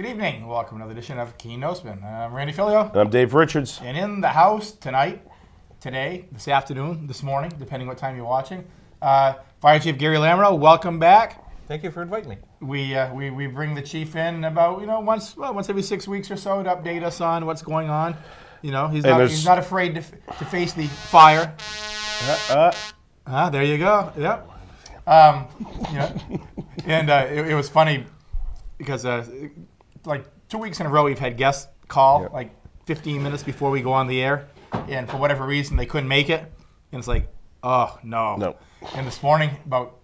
Good evening. Welcome to another edition of Keene No Spin. I'm Randy Filiault. I'm Dave Richards. And in the house tonight, today, this afternoon, this morning, depending what time you're watching, Fire Chief Gary Lamoureux, welcome back. Thank you for inviting me. We bring the chief in about once every 6 weeks or so to update us on what's going on. He's not afraid to face the fire. There you go. Yep. It was funny because like 2 weeks in a row we've had guests call like 15 minutes before we go on the air, and for whatever reason they couldn't make it, and it's like, oh no. And this morning, about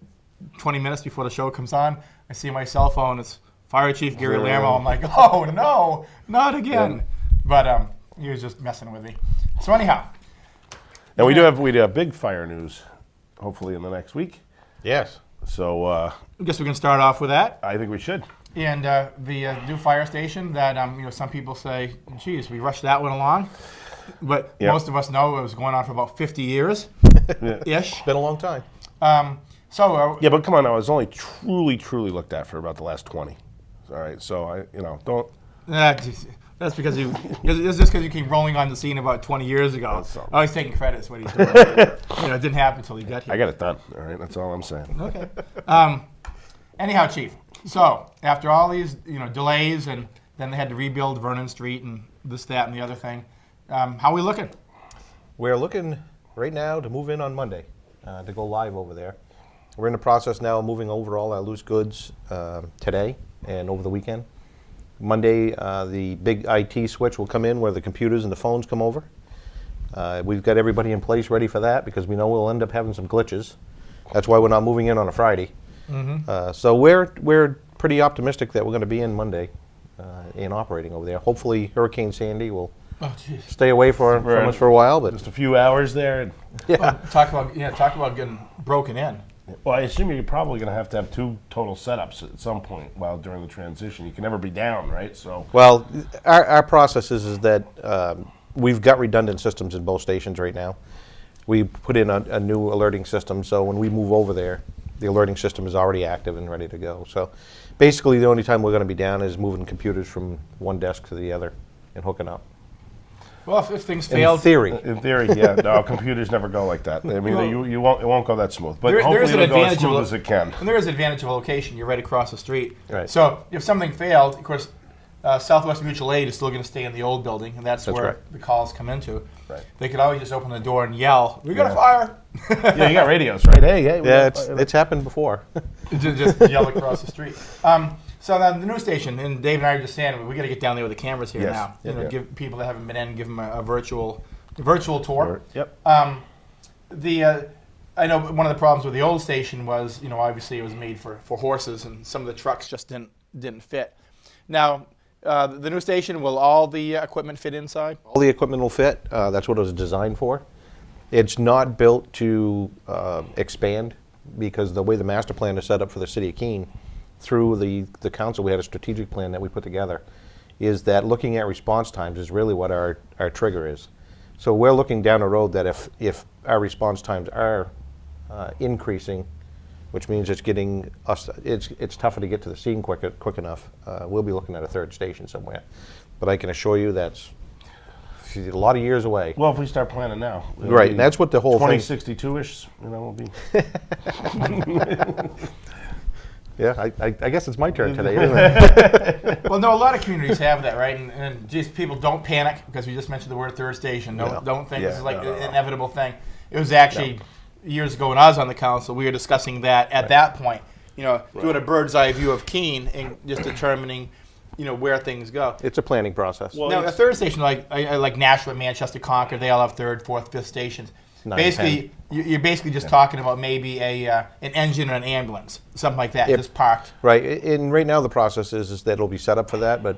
20 minutes before the show comes on, I see my cell phone. It's Fire Chief Gary Lamoureux. I'm like, oh no, not again. But he was just messing with me. So anyhow, and we do have big fire news, hopefully in the next week. Yes. So I guess we can start off with that. I think we should. And the new fire station that some people say, geez, we rushed that one along, but most of us know it was going on for about 50 years, ish. Been a long time. Yeah, but come on now, it was only truly looked at for about the last 20. All right, so don't. That's because it's just because you came rolling on the scene about 20 years ago. I was taking credit for what he's doing. It didn't happen until he got here. I got it done. All right, that's all I'm saying. Okay. Anyhow, Chief. So after all these delays, and then they had to rebuild Vernon Street and this, that, and the other thing. How are we looking? We're looking right now to move in on Monday to go live over there. We're in the process now of moving over all our loose goods today and over the weekend. Monday, the big IT switch will come in where the computers and the phones come over. We've got everybody in place ready for that because we know we'll end up having some glitches. That's why we're not moving in on a Friday. Mm-hmm. So we're pretty optimistic that we're going to be in Monday and operating over there. Hopefully Hurricane Sandy will stay away from us for a while. But just a few hours there. Well, talk about getting broken in. Well, I assume you're probably going to have two total setups at some point during the transition. You can never be down, right? So. Well, our process is that we've got redundant systems in both stations right now. We put in a new alerting system, so when we move over there, the alerting system is already active and ready to go. So basically the only time we're going to be down is moving computers from one desk to the other and hooking up. Well, if things fail, in theory, yeah. No, computers never go like that. I mean, it won't go that smooth. But there is an it'll go as advantage smooth as it can. And there is an advantage of location. You're right across the street. Right. So if something failed, of course, Southwest Mutual Aid is still going to stay in the old building, and that's where right. the calls come into. Right. They could always just open the door and yell, "We got a fire!" Yeah, you got radios, right? Hey. Yeah, it's happened before. just yell across the street. So then the news station, and Dave and I are just saying, we got to get down there with the cameras here now. Give people that haven't been in, give them a virtual tour. Yep. I know one of the problems with the old station was, obviously it was made for horses, and some of the trucks just didn't fit. Now, the new station, will all the equipment fit inside? All the equipment will fit. That's what it was designed for. It's not built to expand because the way the master plan is set up for the city of Keene, through the council, we had a strategic plan that we put together, is that looking at response times is really what our trigger is. So we're looking down the road that if our response times are increasing, which means it's tougher to get to the scene quick enough, we'll be looking at a third station somewhere. But I can assure you that's a lot of years away. Well, if we start planning now. Right, and that's what the whole 2062-ish, will be. Yeah, I guess it's my turn today, isn't it? Well, no, a lot of communities have that, right? And just people don't panic because we just mentioned the word third station. Don't think this is like an inevitable thing. It was actually years ago when I was on the council, we were discussing that at that point, doing a bird's eye view of Keene and just determining, where things go. It's a planning process. Well, now, a third station, like Nashua, Manchester, Concord, they all have third, fourth, fifth stations. Basically, you're basically just talking about maybe an engine or an ambulance, something like that, just parked. Right, and right now the process is that it'll be set up for that, but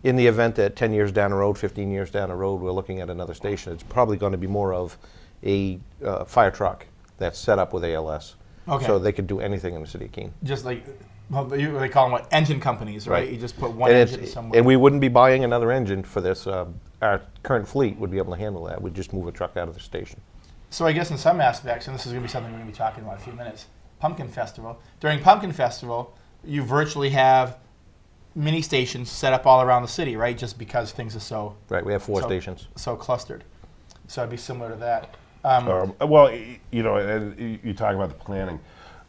in the event that 10 years down the road, 15 years down the road, we're looking at another station, it's probably going to be more of a fire truck that's set up with ALS. Okay. So they could do anything in the city of Keene. Just like, they call them engine companies, right? You just put one engine somewhere. And we wouldn't be buying another engine for this. Our current fleet would be able to handle that. We'd just move a truck out of the station. So I guess in some aspects, and this is going to be something we're going to be talking about in a few minutes, Pumpkin Festival. During Pumpkin Festival, you virtually have mini stations set up all around the city, right? Just because things are so Right, we have 4 stations. so clustered. So it'd be similar to that. Well, and you talk about the planning,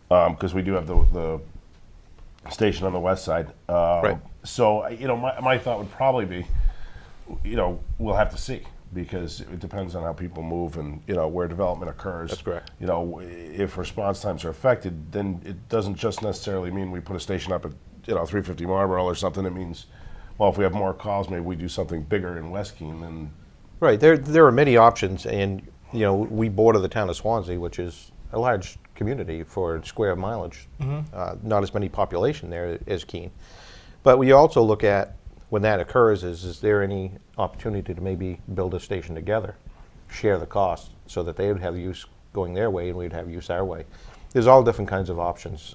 because we do have the station on the west side. Right. So, my thought would probably be, we'll have to see, because it depends on how people move and, where development occurs. That's correct. If response times are affected, then it doesn't just necessarily mean we put a station up at, 350 Marlborough or something. It means, well, if we have more calls, maybe we do something bigger in West Keene. And Right, there are many options, and we border the town of Swansea, which is a large community for square mileage. Not as many population there as Keene, but we also look at, when that occurs, is there any opportunity to maybe build a station together, share the cost, so that they would have use going their way and we'd have use our way. There's all different kinds of options.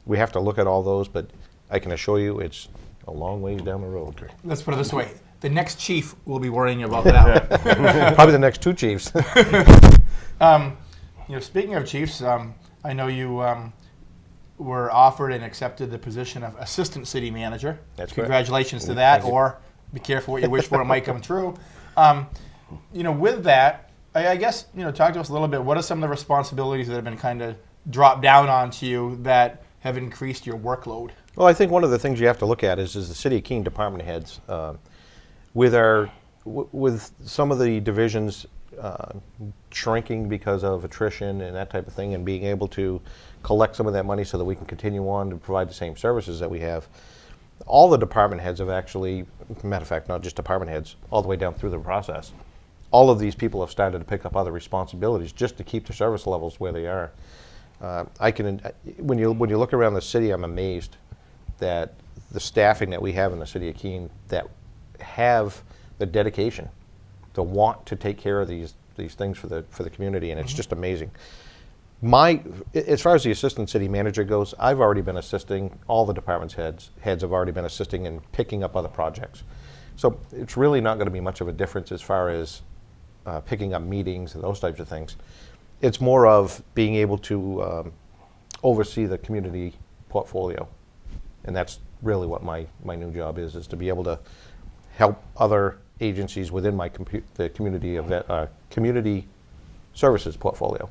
We have to look at all those, but I can assure you it's a long ways down the road. Let's put it this way. The next chief will be worrying about that. Probably the next 2 chiefs. Speaking of chiefs, I know you were offered and accepted the position of assistant city manager. That's correct. Congratulations to that, or be careful what you wish for, it might come true. With that, I guess, talk to us a little bit. What are some of the responsibilities that have been kind of dropped down onto you that have increased your workload? Well, I think one of the things you have to look at is the City of Keene department heads. With some of the divisions shrinking because of attrition and that type of thing, and being able to collect some of that money so that we can continue on to provide the same services that we have, all the department heads have actually, matter of fact, not just department heads, all the way down through the process, all of these people have started to pick up other responsibilities just to keep the service levels where they are. When you look around the city, I'm amazed that the staffing that we have in the City of Keene that have the dedication to want to take care of these things for the community, and it's just amazing. As far as the assistant city manager goes, I've already been assisting, all the departments heads have already been assisting in picking up other projects. So it's really not going to be much of a difference as far as picking up meetings and those types of things. It's more of being able to oversee the community portfolio, and that's really what my new job is to be able to help other agencies within my the community services portfolio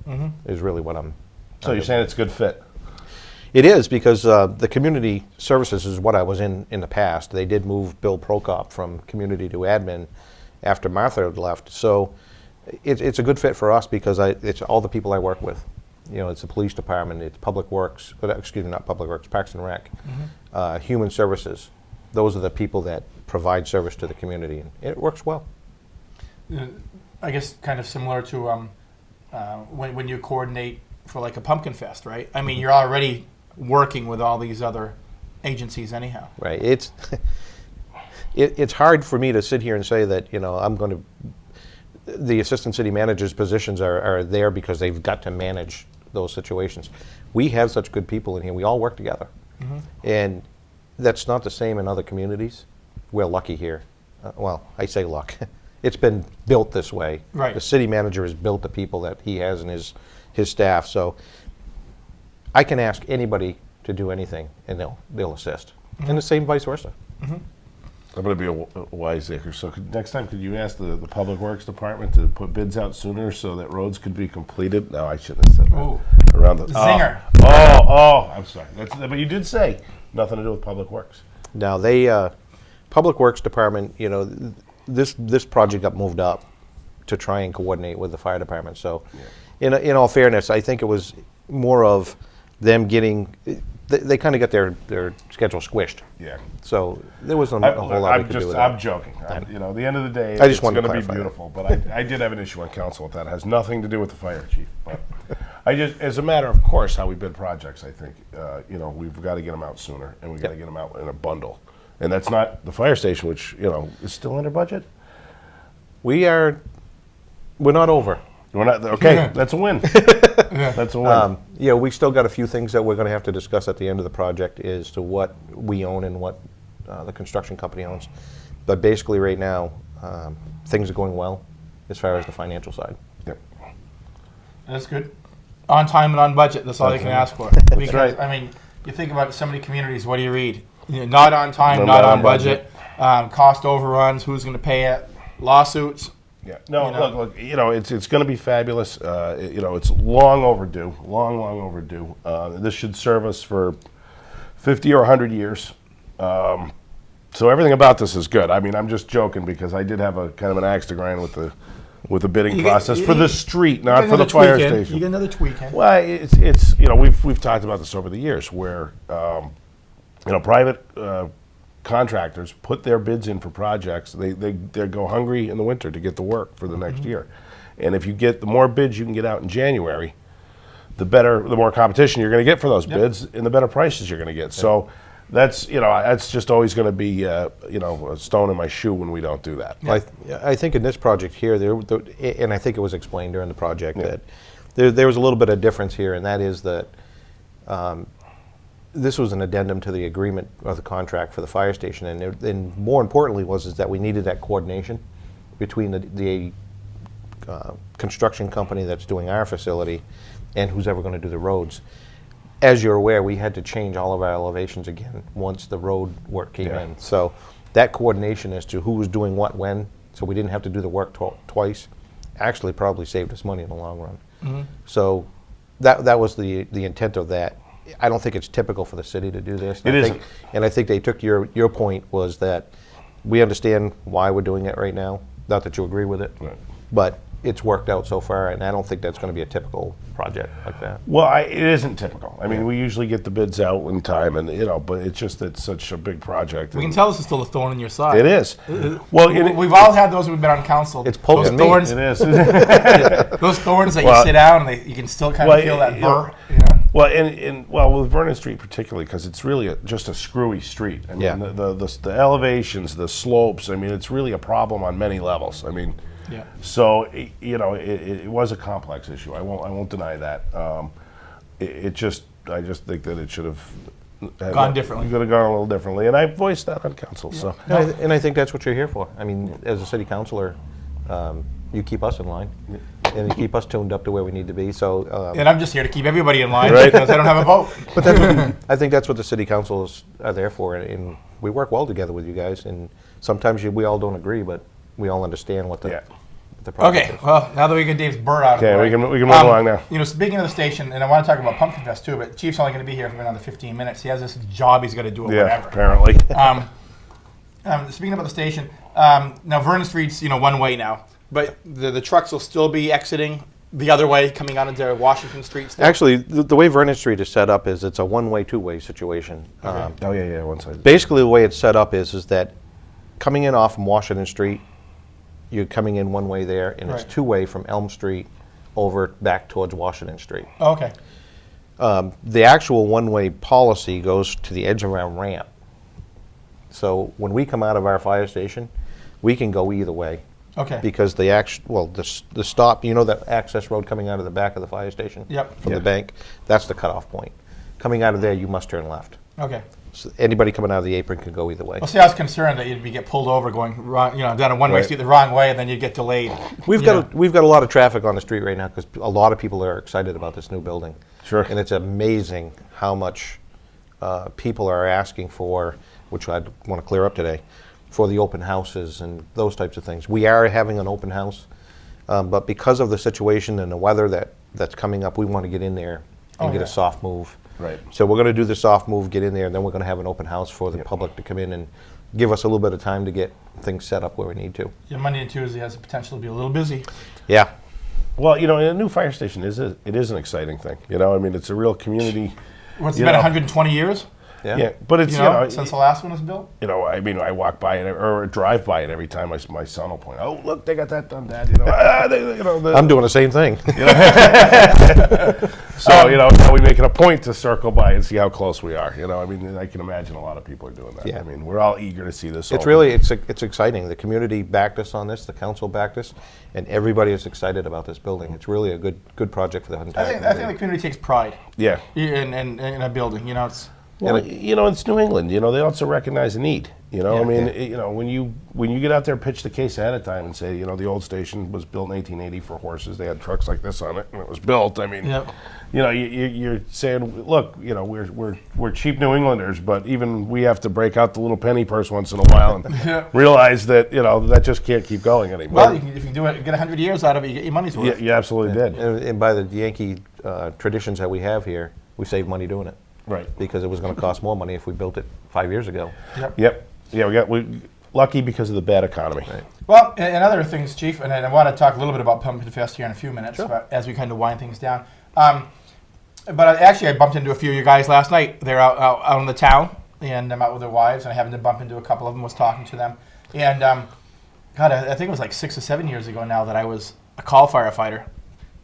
is really what I'm. So you're saying it's a good fit? It is, because the community services is what I was in the past. They did move Bill Prokop from community to admin after Martha had left. So it's a good fit for us, because it's all the people I work with. It's the police department, it's public works, not public works, Parks and Rec, human services. Those are the people that provide service to the community, and it works well. I guess kind of similar to when you coordinate for like a pumpkin fest, right? I mean, you're already working with all these other agencies anyhow. Right. It's hard for me to sit here and say that, I'm going to, the assistant city manager's positions are there because they've got to manage those situations. We have such good people in here. We all work together. And that's not the same in other communities. We're lucky here. Well, I say luck. It's been built this way. Right. The city manager has built the people that he has in his staff. So I can ask anybody to do anything, and they'll assist. And the same vice versa. I'm going to be a wiseacre. So next time, could you ask the Public Works Department to put bids out sooner so that roads could be completed? No, I shouldn't have said that. Ooh. Around the Zinger. I'm sorry. But you did say nothing to do with Public Works. Now, Public Works Department, this project got moved up to try and coordinate with the fire department. So, in all fairness, I think it was more of them getting. They kind of got their schedule squished. Yeah. So there wasn't a whole lot we could do with that. I'm joking. At the end of the day, I just it's going wanted to to be clarify beautiful. But I did have an issue on council with that. It has nothing to do with the fire chief. But as a matter of course, how we bid projects, I think, we've got to get them out sooner, and we've got to get them out in a bundle. And that's not the fire station, which, is still under budget. We're not over. We're not, okay, that's a win. That's a win. We still got a few things that we're going to have to discuss at the end of the project as to what we own and what the construction company owns. But basically right now, things are going well as far as the financial side. Yep. That's good. On time and on budget, that's all you can ask for. That's right. I mean, you think about so many communities, what do you read? not on time, No, not on budget, cost overruns, who's going to pay it, lawsuits. Yeah. No, You know? look. It's going to be fabulous. It's long overdue. Long overdue. This should serve us for 50 or 100 years. So everything about this is good. I mean, I'm just joking because I did have a kind of an axe to grind with the bidding process for the street, not for the fire station. You get another tweak in. Well, it's we've talked about this over the years where private contractors put their bids in for projects. They go hungry in the winter to get the work for the next year, and if you get the more bids you can get out in January, the more competition you're going to get for those bids, and the better prices you're going to get. So that's just always going to be a stone in my shoe when we don't do that. Well, I think in this project here, and I think it was explained during the project that there was a little bit of difference here, and that is that this was an addendum to the agreement of the contract for the fire station, and more importantly is that we needed that coordination between the construction company that's doing our facility and who's ever going to do the roads. As you're aware, we had to change all of our elevations again once the road work came in. So that coordination as to who was doing what when, so we didn't have to do the work twice, actually probably saved us money in the long run. So that was the intent of that. I don't think it's typical for the city to do this. It isn't. And I think they took your point was that we understand why we're doing it right now. Not that you agree with it, but it's worked out so far, and I don't think that's going to be a typical project like that. Well, it isn't typical. I mean, we usually get the bids out in time, and but it's just it's such a big project. We can tell this is still a thorn in your side. It is. Well, we've all had those who've been on council. It's poking me. Thorns, it is. those thorns that you sit down and you can still kind of feel that burr. Well, with Vernon Street particularly, because it's really just a screwy street. I mean, the elevations, the slopes. I mean, it's really a problem on many levels. I mean. Yeah. So it was a complex issue. I won't deny that. I just think that it should have gone differently. Could have gone a little differently, and I voiced that on council. So And I think that's what you're here for. I mean, as a city councilor, you keep us in line, and you keep us tuned up to where we need to be. So. And I'm just here to keep everybody in line Right. because I don't have a vote. But I think that's what the city councils are there for, and we work well together with you guys. And sometimes we all don't agree, but we all understand what the project Okay, is. well, now that we get Dave's bird out of the way. we can move along now. Speaking of the station, and I want to talk about Pumpkin Fest too, but Chief's only going to be here for another 15 minutes. He has this job he's got to do or Yeah, whatever. apparently. Speaking about the station, now Vernon Street's one way now, but the trucks will still be exiting the other way, coming out into Washington Street. Still. Actually, the way Vernon Street is set up is it's a one-way, two-way situation. One side. Basically, the way it's set up is that coming in off from Washington Street, you're coming in one way there, and it's Right. two-way from Elm Street over back towards Washington Street. Oh, okay. The actual one-way policy goes to the edge of our ramp. So when we come out of our fire station, we can go either way. Okay. Because the stop, that access road coming out of the back of the fire station? Yep. From the bank, that's the cutoff point. Coming out of there, you must turn left. Okay. So anybody coming out of the apron can go either way. Well, see, I was concerned that you'd get pulled over going wrong, down a one-way street the wrong way, and then you'd get delayed. We've got a lot of traffic on the street right now because a lot of people are excited about this new building. Sure. And it's amazing how much people are asking for, which I want to clear up today, for the open houses and those types of things. We are having an open house, but because of the situation and the weather that's coming up, we want to get in there and get a soft move. Right. So we're going to do the soft move, get in there, and then we're going to have an open house for the public to come in and give us a little bit of time to get things set up where we need to. Yeah, Monday and Tuesday has the potential to be a little busy. Yeah. Well, a new fire station is an exciting thing. I mean, it's a real community. What's it been, 120 years? Yeah, but it's since the last one was built. I mean, I walk by it or drive by it every time. My son will point. Oh, look, they got that done, Dad. I'm doing the same thing. So now we make it a point to circle by and see how close we are. I mean, I can imagine a lot of people are doing that. Yeah. I mean, we're all eager to see this. It's open. really it's exciting. The community backed us on this. The council backed us, and everybody is excited about this building. It's really a good project for the entire I think the community takes pride. Yeah. In a building. Well, it's New England. They also recognize the need. When you get out there, pitch the case ahead of time, and say, the old station was built in 1880 for horses. They had trucks like this on it, and it was built. I mean, you're saying, look, we're cheap New Englanders, but even we have to break out the little penny purse once in a while and realize that that just can't keep going anymore. Well, if you do it, get 100 years out of it, you get your money's worth. You absolutely did. And by the Yankee traditions that we have here, we save money doing it. Right. Because it was going to cost more money if we built it 5 years ago. Yep. Yeah, we lucky because of the bad economy. Right. Well, and other things, Chief, and I want to talk a little bit about Pumpkin Fest here in a few minutes, Sure. but as we kind of wind things down. But I bumped into a few of you guys last night. They're out in the town, and I'm out with their wives, and I happened to bump into a couple of them, was talking to them. And, God, I think it was like 6 or 7 years ago now that I was a call firefighter.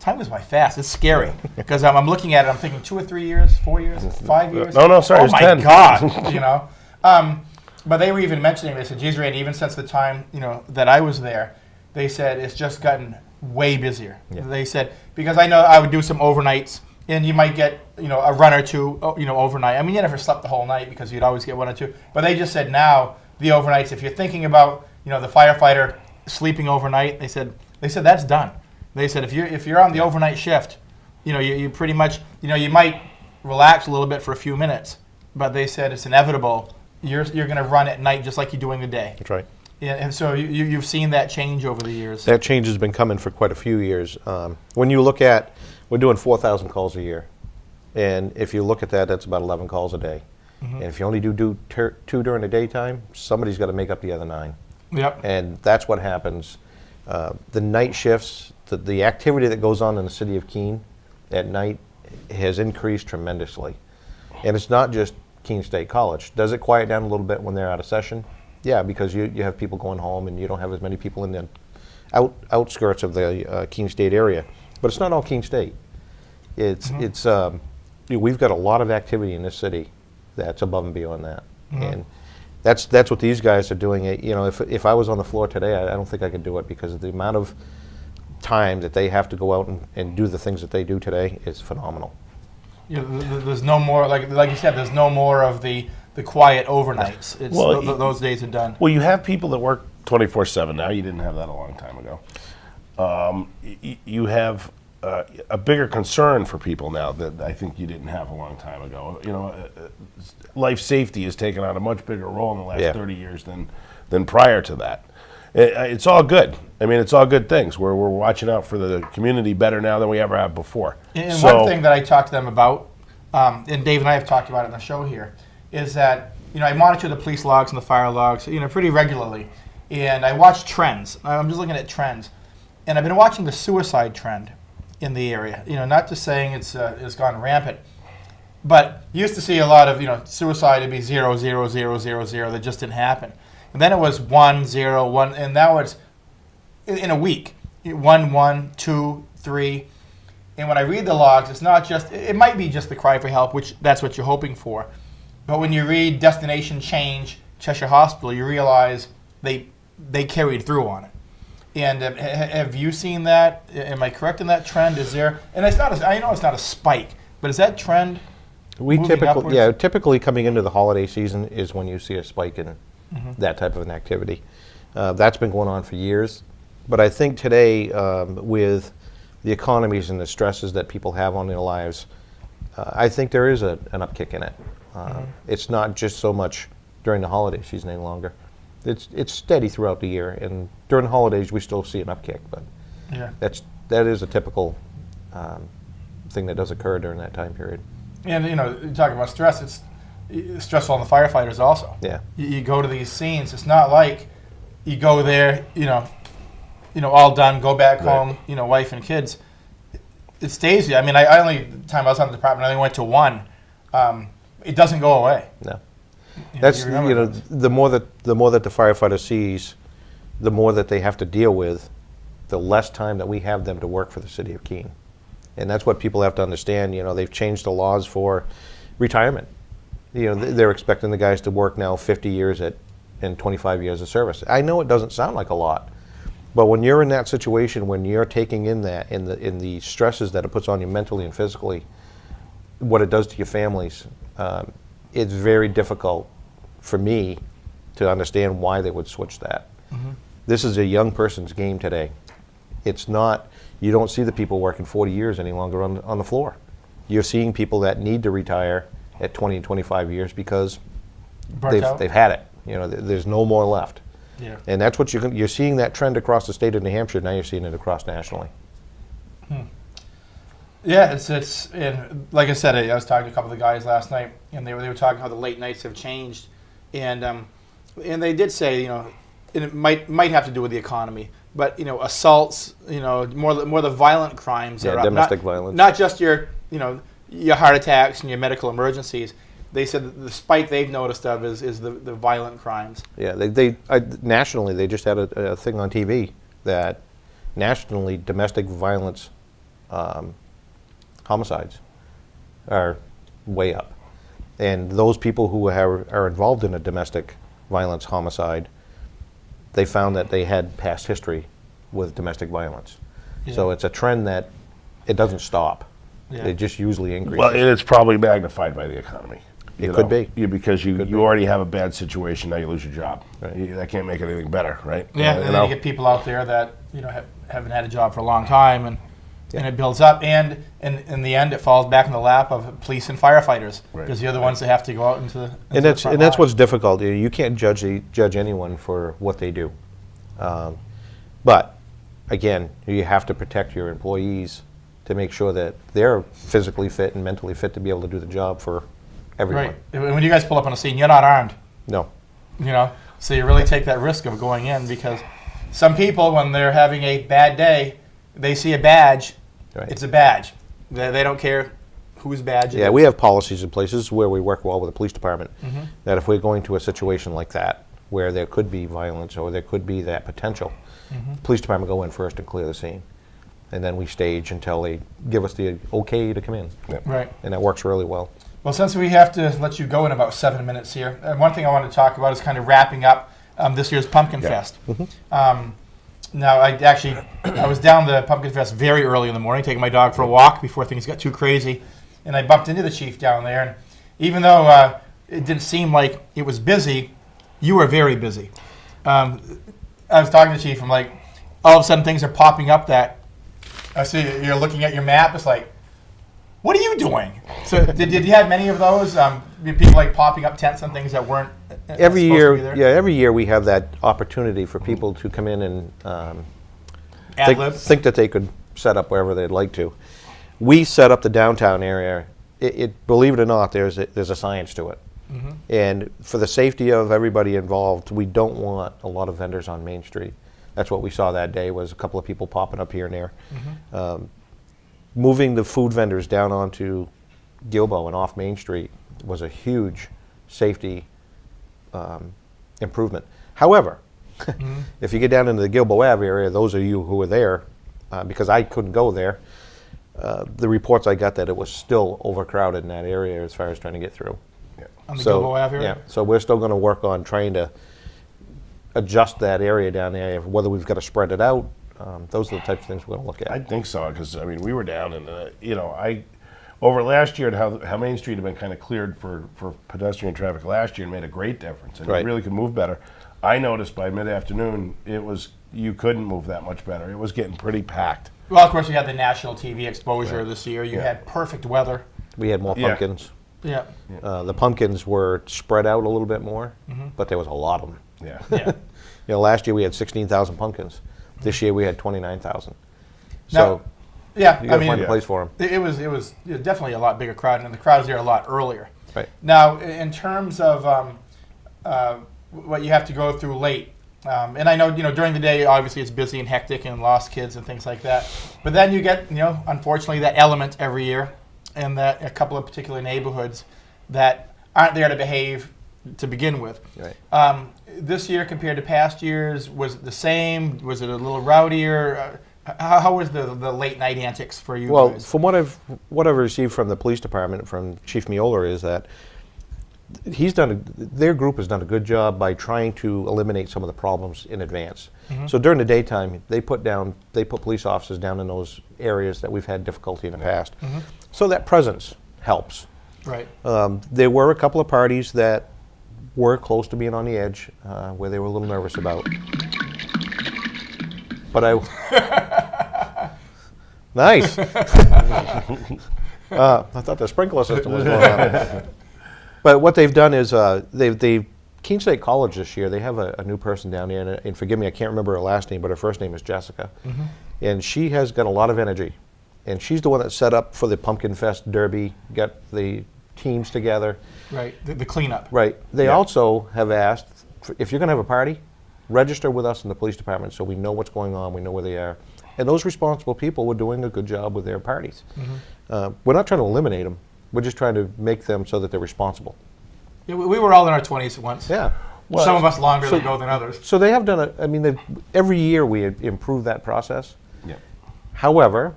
Time goes by fast. It's scary because I'm looking at it. I'm thinking 2 or 3 years, 4 years, 5 years. No, sorry, oh it's my 10. God, But they were even mentioning. They said, "Geez, Randy, even since the time that I was there, they said it's just gotten way busier." Yeah. They said because I know I would do some overnights, and you might get a run or two overnight. I mean, you never slept the whole night because you'd always get 1 or 2. But they just said now the overnights. If you're thinking about the firefighter sleeping overnight, they said that's done. They said if you're on the overnight shift, you pretty much you might relax a little bit for a few minutes, but they said it's inevitable. You're going to run at night just like you do in the day. That's right. Yeah, and so you've seen that change over the years. That change has been coming for quite a few years. When you look at, we're doing 4,000 calls a year. And if you look at that, that's about 11 calls a day. Mm-hmm. And if you only do 2 during the daytime, somebody's got to make up the other 9. Yep. And that's what happens. The night shifts, the activity that goes on in the city of Keene at night has increased tremendously. And it's not just Keene State College. Does it quiet down a little bit when they're out of session? Yeah, because you have people going home and you don't have as many people in the outskirts of the Keene State area. But it's not all Keene State. We've got a lot of activity in this city that's above and beyond that. Mm-hmm. And that's what these guys are doing. If I was on the floor today, I don't think I could do it because of the amount of time that they have to go out and do the things that they do today is phenomenal. There's no more, like you said, there's no more of the quiet overnights. It's those days are done. Well, you have people that work 24/7 now. You didn't have that a long time ago. You have a bigger concern for people now that I think you didn't have a long time ago. Life safety has taken on a much bigger role in the last 30 years than prior to that. It's all good. I mean, it's all good things. We're watching out for the community better now than we ever have before. And one thing that I talked to them about, and Dave and I have talked about it in the show here, is that I monitor the police logs and the fire logs pretty regularly, and I watch trends. I'm just looking at trends, and I've been watching the suicide trend in the area. Not just saying it's gone rampant, but you used to see a lot of suicide to be 0, 0, 0, 0, 0 that just didn't happen. And then it was 1, 0, 1, and now it's in a week 1, 1, 2, 3. And when I read the logs, it's not just, it might be just the cry for help, which that's what you're hoping for. But when you read destination change, Cheshire Hospital, you realize they carried through on it. And have you seen that? Am I correct in that trend? Is there, and it's not, I know it's not a spike, but is that trend typically coming into the holiday season is when you see a spike in that type of an activity. That's been going on for years. But I think today, with the economies and the stresses that people have on their lives, I think there is an upkick in it. It's not just so much during the holiday season any longer. It's steady throughout the year, and during the holidays we still see an upkick. But that is a typical thing that does occur during that time period. And you talk about stress. It's stressful on the firefighters also. Yeah. You go to these scenes. It's not like you go there, all done, go back home, wife and kids. It stays with you. I mean, I only the time I was on the department, I only went to one. It doesn't go away. No. That's the more that the firefighter sees, the more that they have to deal with, the less time that we have them to work for the city of Keene. And that's what people have to understand. They've changed the laws for retirement. They're expecting the guys to work now 50 years and 25 years of service. I know it doesn't sound like a lot, but when you're in that situation, when you're taking in that, in the stresses that it puts on you mentally and physically, what it does to your families, it's very difficult for me to understand why they would switch that. This is a young person's game today. It's not, you don't see the people working 40 years any longer on the floor. You're seeing people that need to retire at 20 and 25 years because they've had it. You know, there's no more left. Yeah. And that's what you're seeing that trend across the state of New Hampshire. Now you're seeing it across nationally. Yeah, it's and like I said, I was talking to a couple of the guys last night, and they were talking how the late nights have changed, and they did say, you know, and it might have to do with the economy, but you know, assaults, you know, more the violent crimes are up. Domestic violence. Not just your heart attacks and your medical emergencies. They said that the spike they've noticed of is the violent crimes. Yeah, nationally, they just had a thing on TV that nationally domestic violence homicides are way up. And those people who are involved in a domestic violence homicide, they found that they had past history with domestic violence. Yeah. So it's a trend that it doesn't stop. Yeah. It just usually increases. Well, and it's probably magnified by the economy. It could be. Because you already have a bad situation, now you lose your job. Right. That can't make anything better, right? Yeah, and then you get people out there that haven't had a job for a long time, and it builds up, and in the end, it falls back in the lap of police and firefighters, because they're the ones that have to go out into the And that's what's difficult. You can't judge anyone for what they do, but again, you have to protect your employees to make sure that they're physically fit and mentally fit to be able to do the job for everyone. Right. When you guys pull up on a scene, you're not armed. No. So you really take that risk of going in, because some people, when they're having a bad day, they see a badge. Right. It's a badge. They don't care whose badge it is. Yeah, we have policies in places where we work well with the police department, that if we're going to a situation like that, where there could be violence or there could be that potential, police department go in first and clear the scene. And then we stage until they give us the okay to come in. Yep. Right. And that works really well. Well, since we have to let you go in about 7 minutes here, one thing I wanted to talk about is kind of wrapping up this year's Pumpkin Fest. Now, I was down the Pumpkin Fest very early in the morning, taking my dog for a walk before things got too crazy, and I bumped into the chief down there. And even though it didn't seem like it was busy, you were very busy. I was talking to the chief. I'm like, all of a sudden things are popping up that I see you're looking at your map. It's like, what are you doing? So did you have many of those? People like popping up tents and things that weren't Every supposed year, to be there? every year we have that opportunity for people to come in and Ad-lib? think that they could set up wherever they'd like to. We set up the downtown area. Believe it or not, there's a science to it. And for the safety of everybody involved, we don't want a lot of vendors on Main Street. That's what we saw that day, was a couple of people popping up here and there. Moving the food vendors down onto Gilbo and off Main Street was a huge safety improvement. However, if you get down into the Gilbo Ave area, those of you who were there, because I couldn't go there, the reports I got that it was still overcrowded in that area as far as trying to get through. On the Gilbo Ave area? Yeah, so we're still going to work on trying to adjust that area down there, whether we've got to spread it out. Those are the types of things we're going to look at. I think so, because we were down, and over last year, and how Main Street had been kind of cleared for pedestrian traffic last year, and made a great difference, and Right. it really could move better. I noticed by mid-afternoon, you couldn't move that much better. It was getting pretty packed. Well, of course, you had the national TV exposure this year. You had perfect weather. We had more pumpkins. Yeah. The pumpkins were spread out a little bit more, but there was a lot of them. Yeah. Yeah. Last year we had 16,000 pumpkins. This year we had 29,000. Now, So yeah, you got to find a place for them. It was definitely a lot bigger crowd, and the crowd was there a lot earlier. Right. Now, in terms of what you have to go through late, and I know during the day obviously it's busy and hectic and lost kids and things like that, but then you get unfortunately that element every year, and that a couple of particular neighborhoods that aren't there to behave to begin with. Right. This year compared to past years, was it the same? Was it a little rowdier? How was the late night antics for you Well, guys? from what I've received from the police department, from Chief Miola, is that their group has done a good job by trying to eliminate some of the problems in advance. So during the daytime, they put police officers down in those areas that we've had difficulty in the past. So that presence helps. Right. There were a couple of parties that were close to being on the edge, where they were a little nervous about. But nice. I thought the sprinkler system was going on. But what they've done is Keene State College this year, they have a new person down there, and forgive me, I can't remember her last name, but her first name is Jessica. And she has got a lot of energy. And she's the one that set up for the Pumpkin Fest Derby, got the teams together. Right, the cleanup. Right. They also have asked, if you're going to have a party, register with us in the police department so we know what's going on, we know where they are. And those responsible people were doing a good job with their parties. We're not trying to eliminate them. We're just trying to make them so that they're responsible. Yeah, we were all in our 20s once. Yeah. Well, some of us longer ago than others. So they have done every year we improve that process. Yeah. However,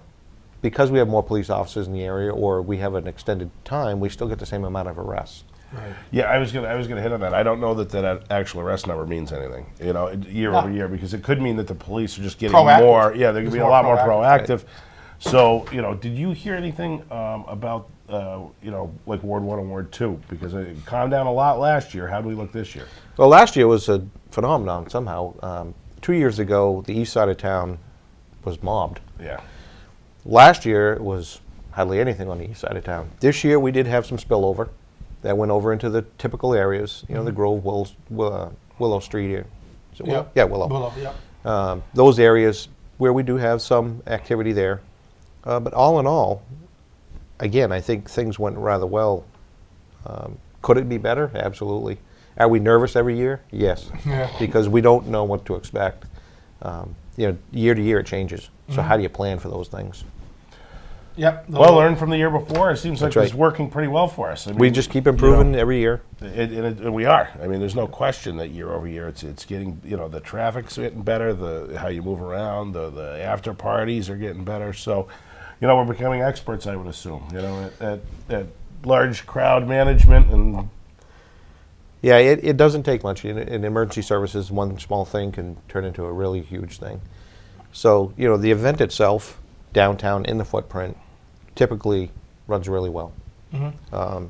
because we have more police officers in the area or we have an extended time, we still get the same amount of arrests. Right. Yeah, I was gonna hit on that. I don't know that actual arrest number means anything, year over year, because it could mean that the police are just getting Proactive. more. Yeah, they're gonna be a lot more proactive. Right. So, did you hear anything about like Ward 1 and Ward 2? Because it calmed down a lot last year. How do we look this year? Well, last year was a phenomenon somehow. 2 years ago, the east side of town was mobbed. Yeah. Last year, it was hardly anything on the east side of town. This year, we did have some spillover that went over into the typical areas, the Grove, Willow Street here. Is it Willow? Yeah, Willow. Willow, yeah. Those areas where we do have some activity there. But all in all, again, I think things went rather well. Could it be better? Absolutely. Are we nervous every year? Yes. Yeah. Because we don't know what to expect. Year to year it changes. So how do you plan for those things? Yep. Well, learn from the year before. It seems like That's it's right. working pretty well for us. I mean, We just keep improving every year. And we are. I mean, there's no question that year over year it's getting, the traffic's getting better, how you move around, the after parties are getting better. So, we're becoming experts, I would assume, at large crowd management and. Yeah, it doesn't take much. In emergency services, one small thing can turn into a really huge thing. So, the event itself, downtown in the footprint, typically runs really well. A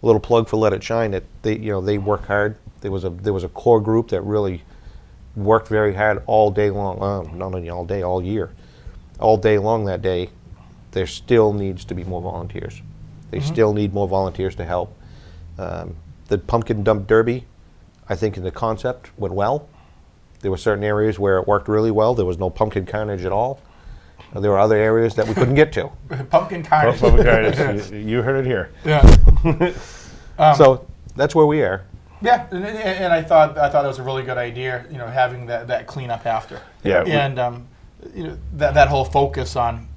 little plug for Let It Shine. That they work hard. There was a core group that really worked very hard all day long. Not only all day, all year, all day long. That day, there still needs to be more volunteers. They still need more volunteers to help. The Pumpkin Dump Derby, I think in the concept went well. There were certain areas where it worked really well. There was no pumpkin carnage at all. There were other areas that we couldn't get to. Pumpkin carnage. Pumpkin carnage. You heard it here. Yeah. So that's where we are. Yeah, and I thought that was a really good idea. Having that cleanup after. Yeah. And that whole focus on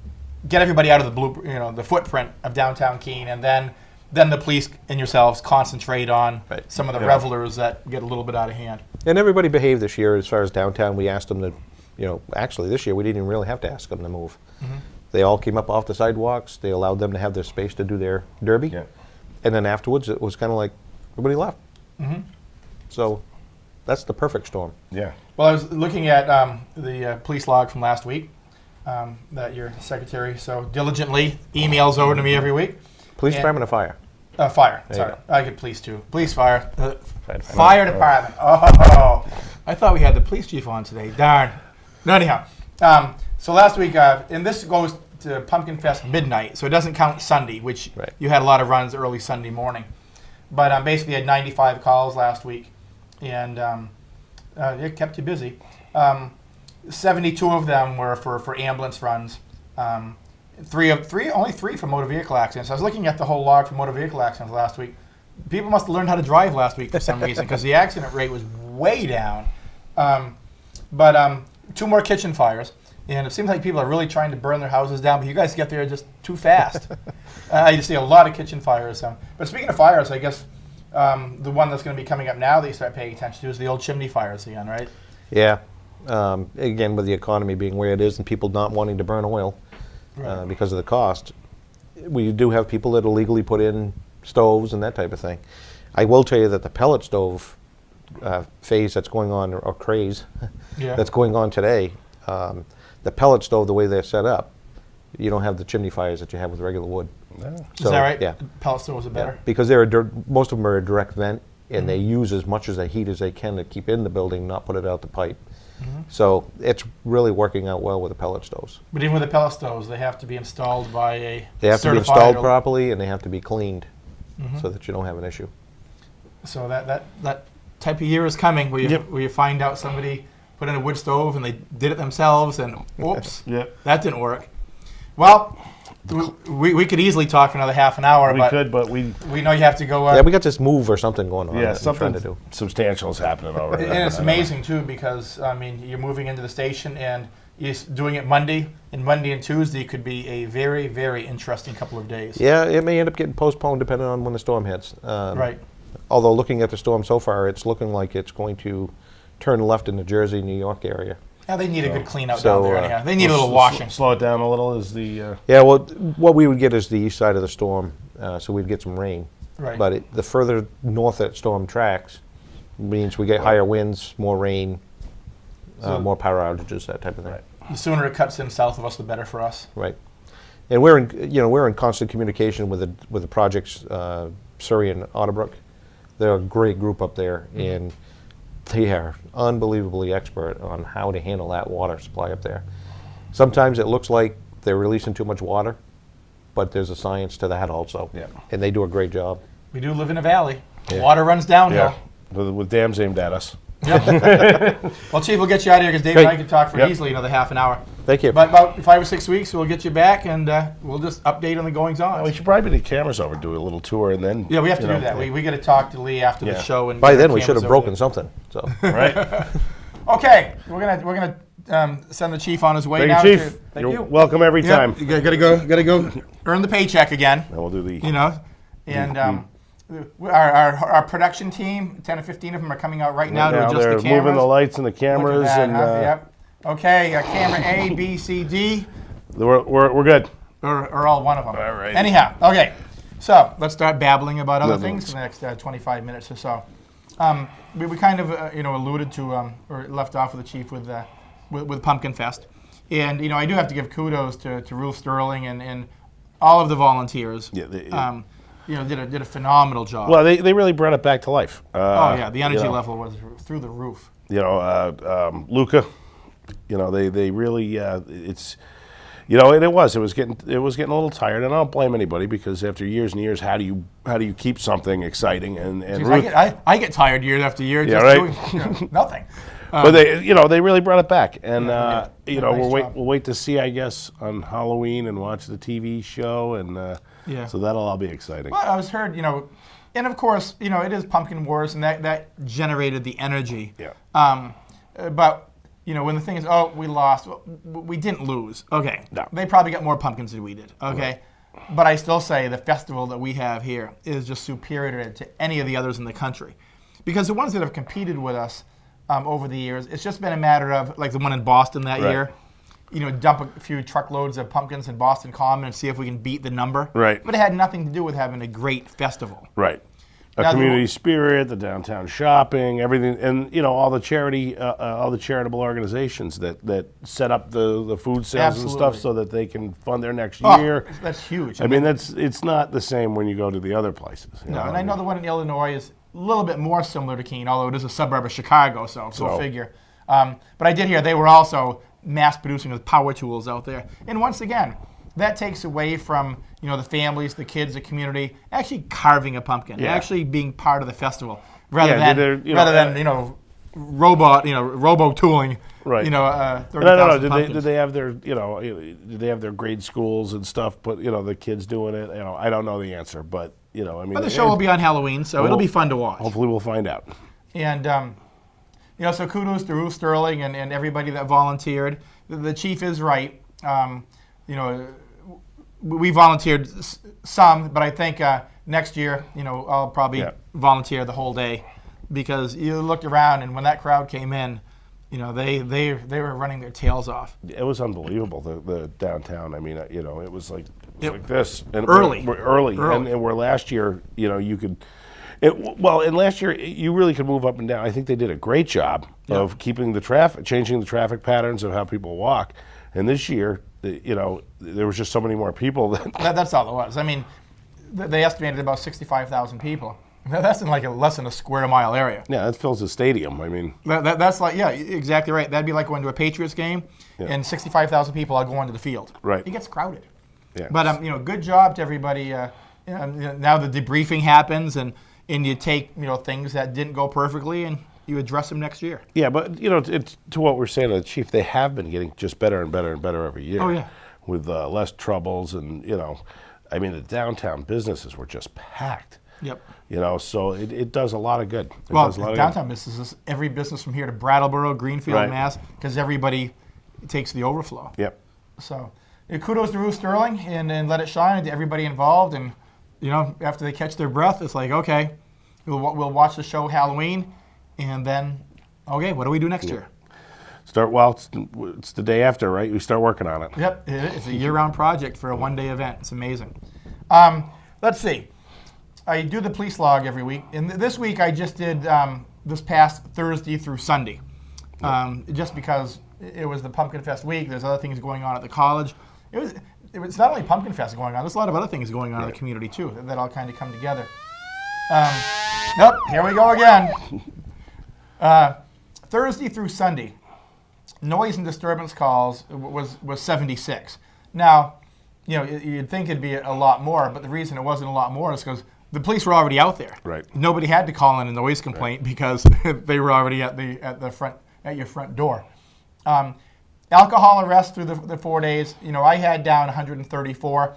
get everybody out of the footprint of downtown Keene, and then the police and yourselves concentrate on some of the revelers that get a little bit out of hand. And everybody behaved this year as far as downtown. We asked them to, actually this year we didn't even really have to ask them to move. They all came up off the sidewalks. They allowed them to have their space to do their derby. Yeah. And then afterwards it was kind of like everybody left. So that's the perfect storm. Yeah. Well, I was looking at the police log from last week that your secretary so diligently emails over to me every week. Police department or fire? Fire. There Sorry, you I get police too. Police, fire. Fire Department. Oh, I thought we had the police chief on today. Darn. No, anyhow. So last week, and this goes to Pumpkin Fest midnight, so it doesn't count Sunday, which you had a lot of runs early Sunday morning. But basically, had 95 calls last week, and it kept you busy. 72 of them were for ambulance runs. Only three for motor vehicle accidents. I was looking at the whole log for motor vehicle accidents last week. People must have learned how to drive last week for some reason because the accident rate was way down. But 2 more kitchen fires, and it seems like people are really trying to burn their houses down, but you guys get there just too fast. I just see a lot of kitchen fires. But speaking of fires, I guess the one that's going to be coming up now that you start paying attention to is the old chimney fires again, right? Yeah. Again, with the economy being where it is and people not wanting to burn oil. Because of the cost, we do have people that illegally put in stoves and that type of thing. I will tell you that the pellet stove phase that's going on, or craze that's going on today, the pellet stove, the way they're set up, you don't have the chimney fires that you have with regular wood. Is that right? Yeah. Pellet stoves are better. Because most of them are a direct vent, and they use as much as the heat as they can to keep in the building, not put it out the pipe. So it's really working out well with the pellet stoves. But even with the pellet stoves, they have to be installed by a They have to be certified installed or- properly, and they have to be cleaned so that you don't have an issue. So that type of year is coming where you, Yep. where you find out somebody put in a wood stove and they did it themselves and oops, Yep. that didn't work. Well, we could easily talk for another half an hour, We but could, but we we know you have to go. Yeah, we got this move or something going on. yeah, that we're trying something to do. substantial is happening over there. And it's amazing too because I mean you're moving into the station and you're doing it Monday, and Monday and Tuesday could be a very, very interesting couple of days. Yeah, it may end up getting postponed depending on when the storm hits. Right. Although looking at the storm so far, it's looking like it's going to turn left in the Jersey, New York area. Yeah, they need a good clean out so, down there anyhow. They need a little washing. Slow it down a little is the. Yeah, well, what we would get is the east side of the storm, so we'd get some rain. Right. But the further north that storm tracks means we get higher winds, more rain, more power outages, that type of thing. Right. The sooner it cuts in south of us, the better for us. Right. And we're in constant communication with the projects, Surrey and Otterbrook. They're a great group up there, and they are unbelievably expert on how to handle that water supply up there. Sometimes it looks like they're releasing too much water, but there's a science to that also. Yeah. And they do a great job. We do live in a valley. Yeah. Water runs downhill. Yeah, with dams aimed at us. Well, Chief, we'll get you out of here because Dave and I Great. could talk for Yep. easily another half an hour. Thank you. But about 5 or 6 weeks, we'll get you back and we'll just update on the goings on. We should probably bring the cameras over, do a little tour, and then. Yeah, we have to you know, do that. We got to talk to Lee after the Yeah. show. And By get then our we should have cameras broken over something. So Right. there. Okay, we're gonna send the chief on his way Thank now. you, Chief. Thank You're you. welcome every Yep, time. you gotta go earn the paycheck again. And we'll do the. You know, and our production team, 10 or 15 of them are coming out right now to adjust they're the cameras. moving the lights and the Look at cameras, that, and huh? Yep. Okay, camera A, B, C, D. we're good. Or all one of them. All right. Anyhow, okay. So let's start babbling about other Other things ones. for the next 25 minutes or so. We kind of alluded to or left off with the chief with Pumpkin Fest, and I do have to give kudos to Ruth Sterling and all of the volunteers. Yeah, Did a phenomenal job. Well, they really brought it back to life. oh yeah, the energy you know, level was through the roof. Luca, they really it's. And it was getting a little tired, and I don't blame anybody because after years and years, how do you keep something exciting? And Jeez, Ruth, I get tired year after year Yeah, just right. doing nothing. but they really brought it back, and nice job. we'll wait to see, I guess, on Halloween and watch the TV show, and Yeah. so that'll all be exciting. Well, I was heard, and of course, it is Pumpkin Wars, and that generated the energy. Yeah. But when the thing is, oh, we lost, well, we didn't lose. Okay. No. They probably got more pumpkins than we did. Okay. But I still say the festival that we have here is just superior to any of the others in the country, because the ones that have competed with us over the years, it's just been a matter of like the one in Boston that Right. year. Dump a few truckloads of pumpkins in Boston Common and see if we can beat the number. Right. But it had nothing to do with having a great festival. Right. A Now, community spirit, the downtown shopping, everything, and all the all the charitable organizations that set up the food sales and Absolutely. stuff so that they can fund their next Oh, year. that's huge. I mean, it's not the same when you go to the other places. No, and I know the one in Illinois is a little bit more similar to Keene, although it is a suburb of Chicago, so go figure. But I did hear they were also mass producing with power tools out there. And once again, that takes away from the families, the kids, the community actually carving a pumpkin, Yeah. actually being part of the festival, rather Yeah, than robo tooling. Right. 30,000 No. pumpkins. Did they have their did they have their grade schools and stuff? But the kids doing it. I don't know the answer, but I mean. But the show will be on Halloween, so it'll be fun to watch. Hopefully, we'll find out. And, so kudos to Ruth Sterling and everybody that volunteered. The chief is right. We volunteered some, but I think next year, I'll probably volunteer the whole day, because you looked around and when that crowd came in, they were running their tails off. It was unbelievable, the downtown. I mean, it was like this. And Early. We're early. Early. And where last year, you could. And last year you really could move up and down. I think they did a great job of keeping the traffic, changing the traffic patterns of how people walk. And this year, there was just so many more people. That's all it was. I mean, they estimated about 65,000 people. That's in like less than a square mile area. Yeah, that fills a stadium. I mean, that's like, yeah, exactly right. That'd be like going to a Patriots game, and 65,000 people are going to the field. Right. It gets crowded. Yeah. But good job to everybody. Now the debriefing happens, and you take things that didn't go perfectly, and you address them next year. Yeah, but it's to what we're saying to the chief. They have been getting just better and better and better every year. Oh yeah. With less troubles, and I mean, the downtown businesses were just packed. Yep. So it does a lot of good. Downtown businesses, every business from here to Brattleboro, Greenfield, Right. Mass, because everybody takes the overflow. Yep. So kudos to Ruth Sterling and let it shine to everybody involved. And after they catch their breath, it's like, okay, we'll watch the show Halloween, and then okay, what do we do next year? It's the day after, right? We start working on it. Yep, it's a year-round project for a one-day event. It's amazing. Let's see. I do the police log every week, and this week I just did this past Thursday through Sunday, just because it was the Pumpkin Fest week. There's other things going on at the college. It's not only Pumpkin Fest going on. There's a lot of other things going on in the community too that all kind of come together. Nope, here we go again. Thursday through Sunday, noise and disturbance calls was 76. Now, you'd think it'd be a lot more, but the reason it wasn't a lot more is because the police were already out there. Right. Nobody had to call in a noise complaint because they were already at your front door. Alcohol arrests through the 4 days. I had down 134.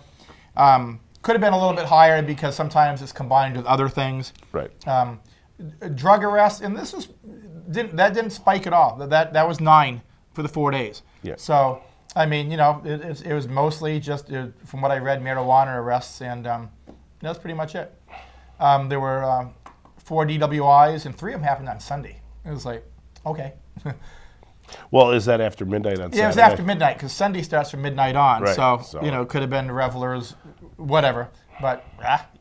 Could have been a little bit higher because sometimes it's combined with other things. Right. Drug arrests, and that didn't spike at all. That was 9 for the 4 days. Yeah. So I mean, it was mostly just from what I read, marijuana arrests, and that's pretty much it. There were 4 DWIs, and 3 of them happened on Sunday. It was like, okay. Well, is that after midnight on Saturday? Yeah, it was after midnight because Sunday starts from midnight on. Right, So, so- could have been revelers, whatever. But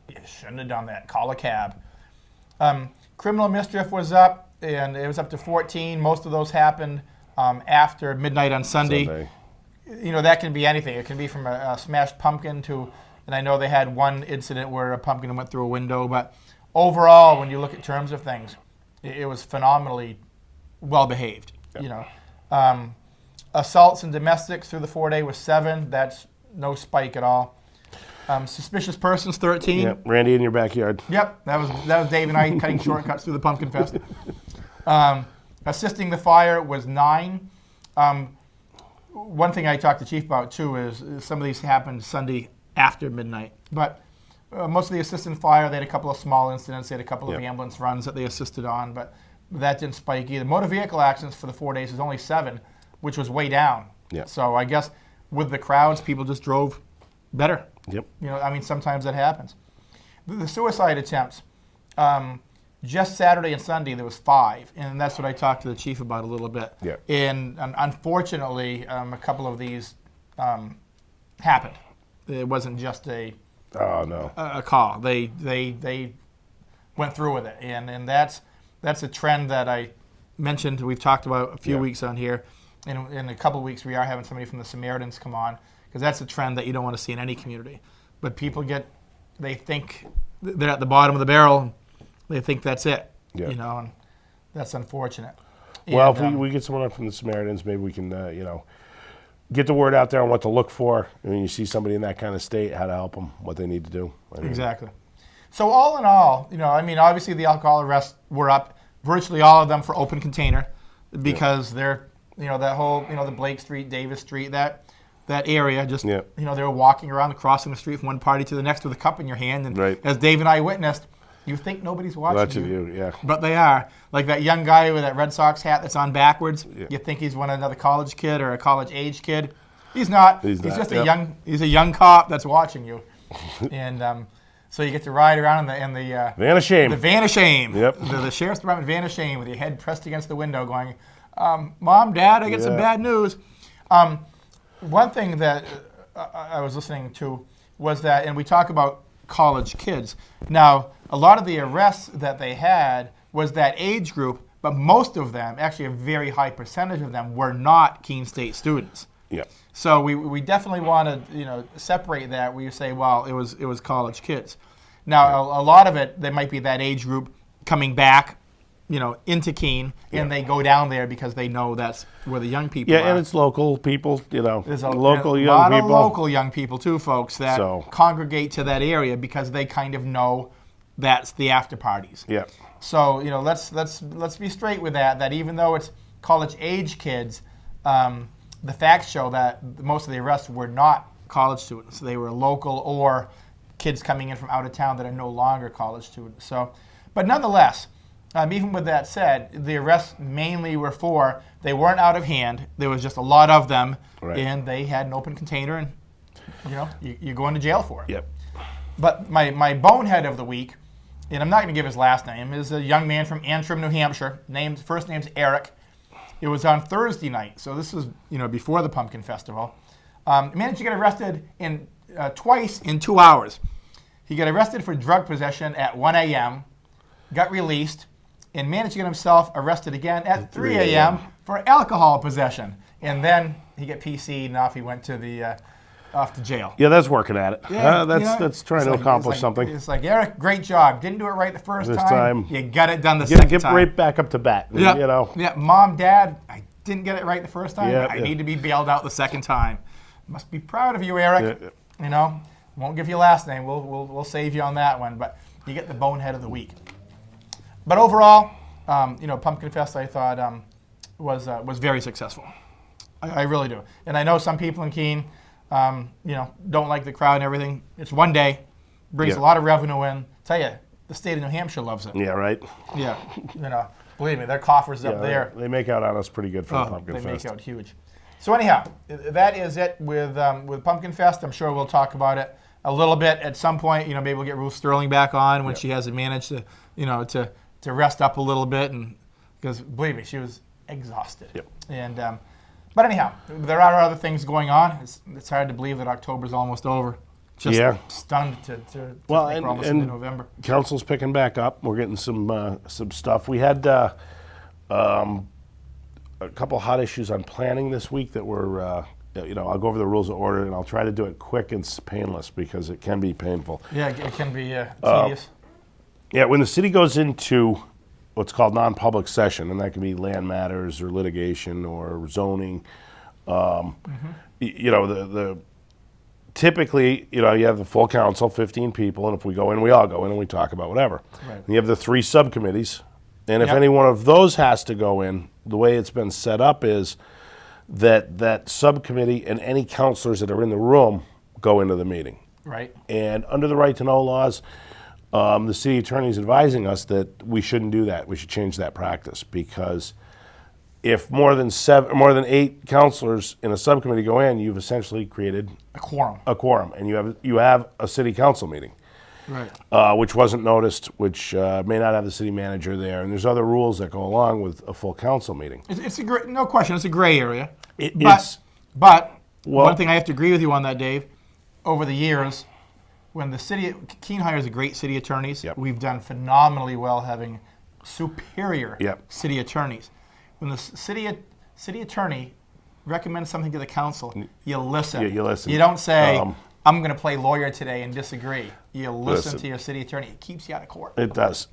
you shouldn't have done that. Call a cab. Criminal mischief was up, and it was up to 14. Most of those happened after midnight on Sunday. That can be anything. It can be from a smashed pumpkin to, and I know they had one incident where a pumpkin went through a window. But overall, when you look at terms of things, it was phenomenally well behaved. Yep. Assaults and domestics through the 4-day was 7. That's no spike at all. Suspicious persons 13. Yep. Randy in your backyard. Yep, that was Dave and I cutting shortcuts through the Pumpkin Fest. Assisting the fire was 9. One thing I talked to Chief about too is some of these happened Sunday after midnight. But most of the assistant fire, they had a couple of small incidents. They had a couple of ambulance runs that they assisted on, but that didn't spike either. Motor vehicle accidents for the 4 days was only 7, which was way down. Yeah. So I guess with the crowds, people just drove better. Yep. Sometimes that happens. The suicide attempts, just Saturday and Sunday, there was 5, and that's what I talked to the chief about a little bit. Yeah. And unfortunately, a couple of these happened. It wasn't just a call. They went through with it, and that's a trend that I mentioned. We've talked about a few weeks on here. In a couple of weeks, we are having somebody from the Samaritans come on, because that's a trend that you don't want to see in any community. But people they think they're at the bottom of the barrel. They think that's it, and that's unfortunate. Well, if we get someone from the Samaritans, maybe we can, get the word out there on what to look for. And when you see somebody in that kind of state, how to help them, what they need to do. Exactly. So all in all, obviously the alcohol arrests were up, virtually all of them for open container, because they're, that whole, the Blake Street, Davis Street, that area, just, they were walking around, crossing the street from one party to the next with a cup in your hand. And as Dave and I witnessed, you think nobody's watching you. But they are. Like that young guy with that Red Sox hat that's on backwards. Yeah. You think he's another college kid or a college-age kid. He's not. He's just a young cop that's watching you. And so you get to ride around in the van of shame. The van of shame. Yep. The Sheriff's Department van of shame with your head pressed against the window going, Mom, Dad, I get some bad news. One thing that I was listening to was that, and we talk about college kids. Now, a lot of the arrests that they had was that age group, but most of them, actually a very high percentage of them, were not Keene State students. Yeah. So we definitely want to separate that. We say, well, it was college kids. Now a lot of it, they might be that age group coming back, into Keene, and they go down there because they know that's where the young people are. Yeah, and it's local people, There's a local young lot people. of local young people too, folks, that congregate to that area because they kind of know that's the after parties. Yeah. So let's be straight with that. That even though it's college age kids, the facts show that most of the arrests were not college students. They were local or kids coming in from out of town that are no longer college students. So, but nonetheless, even with that said, the arrests mainly were they weren't out of hand. There was just a lot of them, and they had an open container, and you're going to jail for it. Yep. But my bonehead of the week, and I'm not going to give his last name, is a young man from Antrim, New Hampshire. First name's Eric. It was on Thursday night, so this was before the Pumpkin Festival. Managed to get arrested twice in 2 hours. He got arrested for drug possession at 1 a.m., got released, and managed to get himself arrested again at 3 a.m. for alcohol possession. And then he got PC'd and off he went to off to jail. Yeah, that's working at it. Yeah, that's trying to accomplish something. It's like, Eric, great job. Didn't do it right the first This time. time. You got it done the second Get time. right back up to bat. Yeah. Yeah, Mom, Dad, I didn't get it right the first time. Yeah, I need to be bailed out the second time. Must be proud of you, Eric. Yeah. Won't give you last name. We'll save you on that one, but you get the bonehead of the week. But overall, Pumpkin Fest I thought was very successful. I really do. And I know some people in Keene, don't like the crowd and everything. It's one day, brings a lot of revenue in. Tell you, the state of New Hampshire loves it. Yeah, right. Yeah, believe me, their coffers up there. They make out on us pretty good for the Pumpkin Fest. They make out huge. So anyhow, that is it with Pumpkin Fest. I'm sure we'll talk about it a little bit at some point. Maybe we'll get Ruth Sterling back on when she hasn't managed to rest up a little bit, and because believe me, she was exhausted. Yep. And but anyhow, there are other things going on. It's hard to believe that October's almost over. Just stunned to think we're almost into November. Council's picking back up. We're getting some stuff. We had a couple hot issues on planning this week that were, I'll go over the rules of order, and I'll try to do it quick and painless because it can be painful. Yeah, it can be tedious. Yeah, when the city goes into what's called non-public session, and that can be land matters or litigation or zoning, typically, you have the full council, 15 people, and if we go in, we all go in and we talk about whatever. Right. And you have the 3 subcommittees, and if any one of those has to go in, the way it's been set up is that subcommittee and any counselors that are in the room go into the meeting. Right. And under the right to know laws, the city attorney is advising us that we shouldn't do that. We should change that practice because if more than 8 counselors in a subcommittee go in, you've essentially created a quorum. And you have a city council meeting, right? Which wasn't noticed, which may not have the city manager there, and there's other rules that go along with a full council meeting. It's no question. It's a gray area. But one thing I have to agree with you on that, Dave. Over the years, when the city Keene hires great city attorneys, we've done phenomenally well having superior city attorneys. When the city attorney recommends something to the council, you listen. You listen. You don't say, I'm going to play lawyer today and disagree. You listen to your city attorney. It keeps you out of court. It does.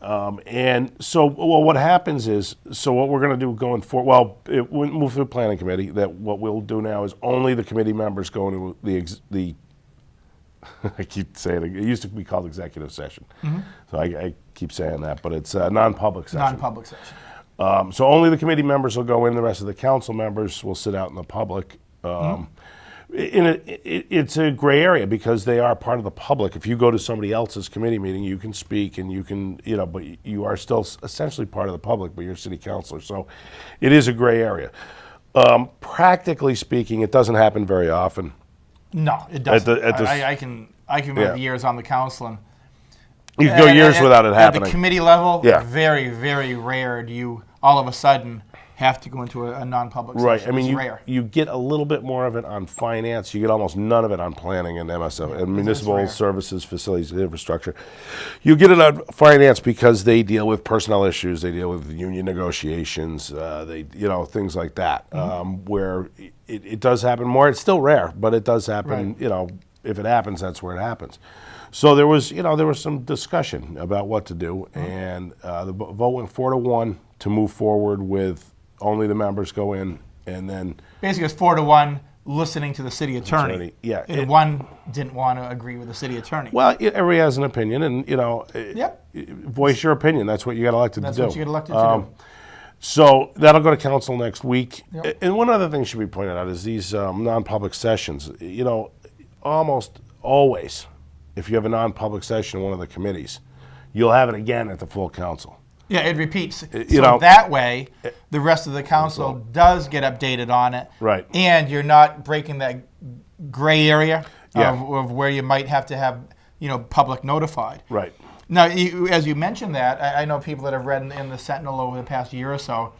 And so, what happens is, what we're going to do going forward, it wouldn't move to the planning committee, that what we'll do now is only the committee members go into the I keep saying it used to be called executive session. Mm-hmm. So I keep saying that, but it's a non-public session. Non-public session. So only the committee members will go in. The rest of the council members will sit out in the public. It's a gray area because they are part of the public. If you go to somebody else's committee meeting, you can speak and you can, but you are still essentially part of the public, but you're a city councilor. So it is a gray area. Practically speaking, it doesn't happen very often. No, it doesn't. I can remember years on the council, and you can go years without it happening. At the committee level, very, very rare do you all of a sudden have to go into a non-public Right. session. I mean, It's rare. you get a little bit more of it on finance. You get almost none of it on planning and MSO and municipal rare. services, facilities, and infrastructure. You get it on finance because they deal with personnel issues. They deal with union negotiations. Things like that, where it does happen more. It's still rare, but it does happen. Right. If it happens, that's where it happens. So there was some discussion about what to do, and the vote went 4-1 to move forward with only the members go in, and then Basically, it's 4-1 listening to the city attorney. Yeah. And one didn't want to agree with the city attorney. well, everybody has an opinion, and Yep. voice your opinion. That's what you got elected That's to do. what you get elected to do. So that'll go to council next week. Yep. And one other thing should be pointed out is these non-public sessions. Almost always, if you have a non-public session in one of the committees, you'll have it again at the full council. Yeah, it repeats. you know- That way, the rest of the council does get updated on it. Right. And you're not breaking that gray area Yeah. of where you might have to have, public notified. Right. Now, as you mentioned that, I know people that have read in the Sentinel over the past year or so.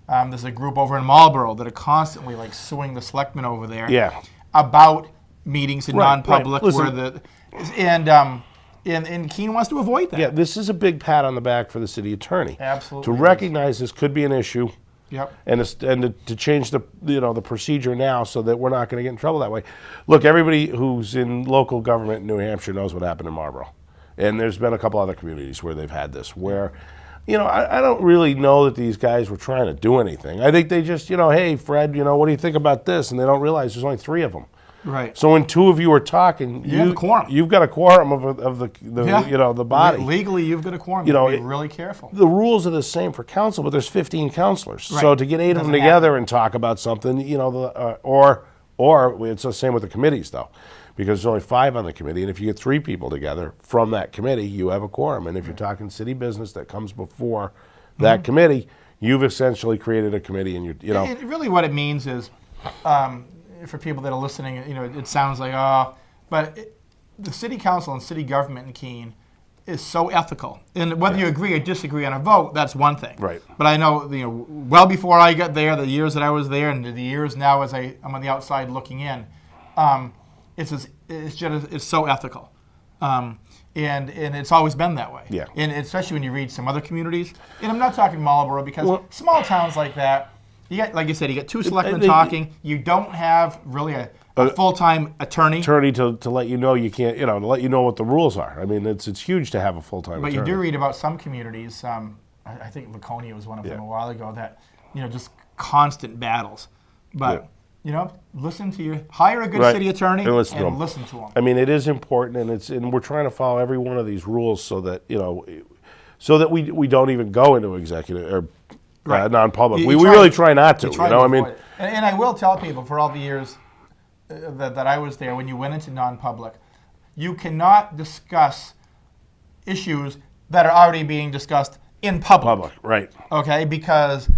There's a group over in Marlborough that are constantly suing the selectmen over there. Yeah. About meetings in Right, non-public right. where Listen. and Keene wants to avoid that. Yeah, this is a big pat on the back for the city attorney. Absolutely To it is. recognize this could be an issue. Yep. And to change the procedure now so that we're not going to get in trouble that way. Look, everybody who's in local government in New Hampshire knows what happened in Marlborough, and there's been a couple other communities where they've had this. Where, I don't really know that these guys were trying to do anything. I think they just, hey, Fred, what do you think about this? And they don't realize there's only 3 of them. Right. So when 2 of you are talking, You have a quorum. You've got a quorum of the body. Legally, you've got a quorum. You know, Be really careful. The rules are the same for council, but there's 15 councilors. Right. So to get 8 of them Doesn't together happen. and talk about something, or it's the same with the committees though, because there's only 5 on the committee, and if you get 3 people together from that committee, you have a quorum. And if you're talking city business that comes before that committee, you've essentially created a committee, and Really, what it means is, for people that are listening, it sounds like but the city council and city government in Keene is so ethical. And whether you agree or disagree on a vote, that's one thing. Right. But I know, well before I got there, the years that I was there, and the years now as I'm on the outside looking in, it's so ethical. And it's always been that way. Yeah. And especially when you read some other communities. And I'm not talking Marlborough, because small towns like that, you got, like you said, you got 2 selectmen talking. You don't have really a full-time attorney. to let you know you can't, to let you know what the rules are. I mean, it's huge to have a full-time But attorney. you do read about some communities. I think Laconia was one of them a while ago. That just constant battles. But listen to hire a good Right. city attorney And listen to him. listen to him. I mean, it is important, and we're trying to follow every one of these rules so that we don't even go into executive or non-public. You We try- really try not to. you try I mean, avoid it. And I will tell people, for all the years that I was there, when you went into non-public, you cannot discuss issues that are already being discussed in public. right? Okay, because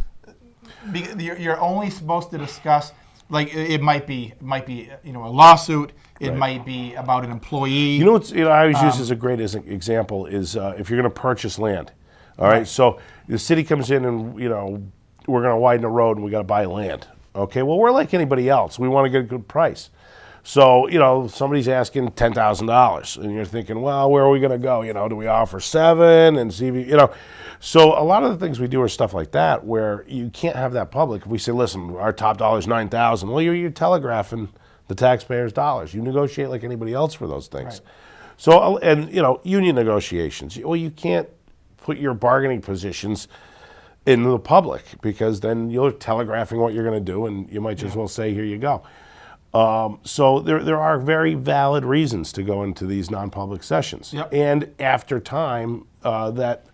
you're only supposed to discuss, it might be a lawsuit. It might be about an employee. I always use as a great example is if you're going to purchase land. All right, so the city comes in and we're going to widen the road and we got to buy land. Okay, well, we're like anybody else. We want to get a good price. So somebody's asking $10,000, and you're thinking, well, where are we going to go? Do we offer 7 and see if So a lot of the things we do are stuff like that where you can't have that public. If we say, listen, our top dollar is $9,000, well, you're telegraphing the taxpayers' dollars. You negotiate like anybody else for those things. Right. So and union negotiations. Well, you can't put your bargaining positions in the public, because then you're telegraphing what you're going to do, and you might just well say, here you go. So there are very valid reasons to go into these non-public sessions. Yep. And after time, that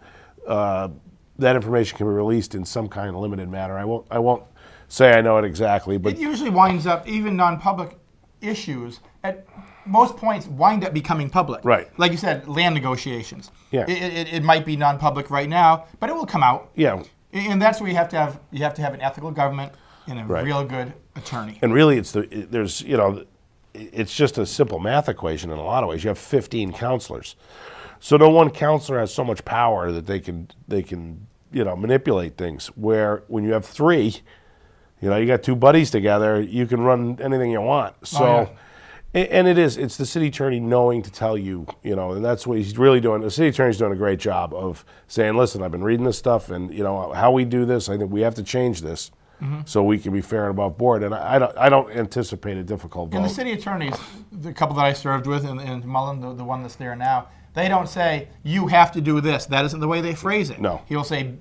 information can be released in some kind of limited manner. I won't say I know it exactly, but It usually winds up, even non-public issues, at most points wind up becoming public. Right. Like you said, land negotiations. Yeah. It might be non-public right now, but it will come out. yeah. And that's where you have to have an ethical government and a real good attorney. And really, it's just a simple math equation in a lot of ways. You have 15 counselors, so no one counselor has so much power that they can manipulate things. Where when you have three, you got two buddies together, you can run anything you want. So, and it's the city attorney knowing to tell you, and that's what he's really doing. The city attorney's doing a great job of saying, listen, I've been reading this stuff, and how we do this, I think we have to change this. So we can be fair and above board, and I don't anticipate a difficult vote. And the city attorneys, the couple that I served with, and Mullen, the one that's there now, they don't say you have to do this. That isn't the way they phrase it. No. He'll say,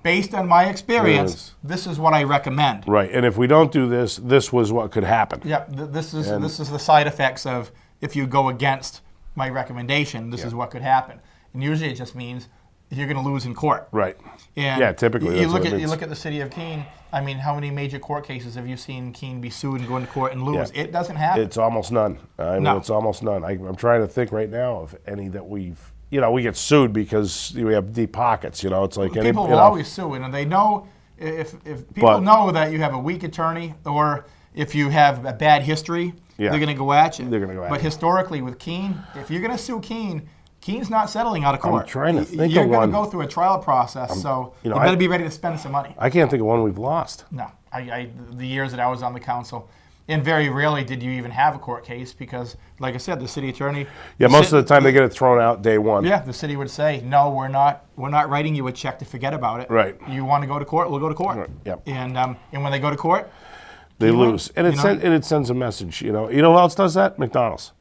based on my experience, this is what I recommend. Right, and if we don't do this, this was what could happen. Yeah, this is the side effects of if you go against my recommendation. This is what could happen, and usually it just means you're going to lose in court. Right. And typically you look at the city of Keene. I mean, how many major court cases have you seen Keene be sued and go into court and lose? Yeah. It doesn't happen. It's almost none. No. It's almost none. I'm trying to think right now of any that we've, we get sued because we have deep pockets. It's like people will always sue, and they know if people know that you have a weak attorney or if you have a bad history, they're going to go at you. They're going to go at you. But historically, with Keene, if you're going to sue Keene, Keene's not settling out of court. I'm trying to think You're of going one. to go through a trial process, so you better be ready to spend some money. I can't think of one we've lost. No, the years that I was on the council, and very rarely did you even have a court case because, like I said, the city attorney. Yeah, most of the time they get it thrown out day one. Yeah, the city would say, no, we're not writing you a check to forget about it. Right. You want to go to court, we'll go to court. Right. Yep. And when they go to court, they lose, and it sends a message. You know who else does that? McDonald's.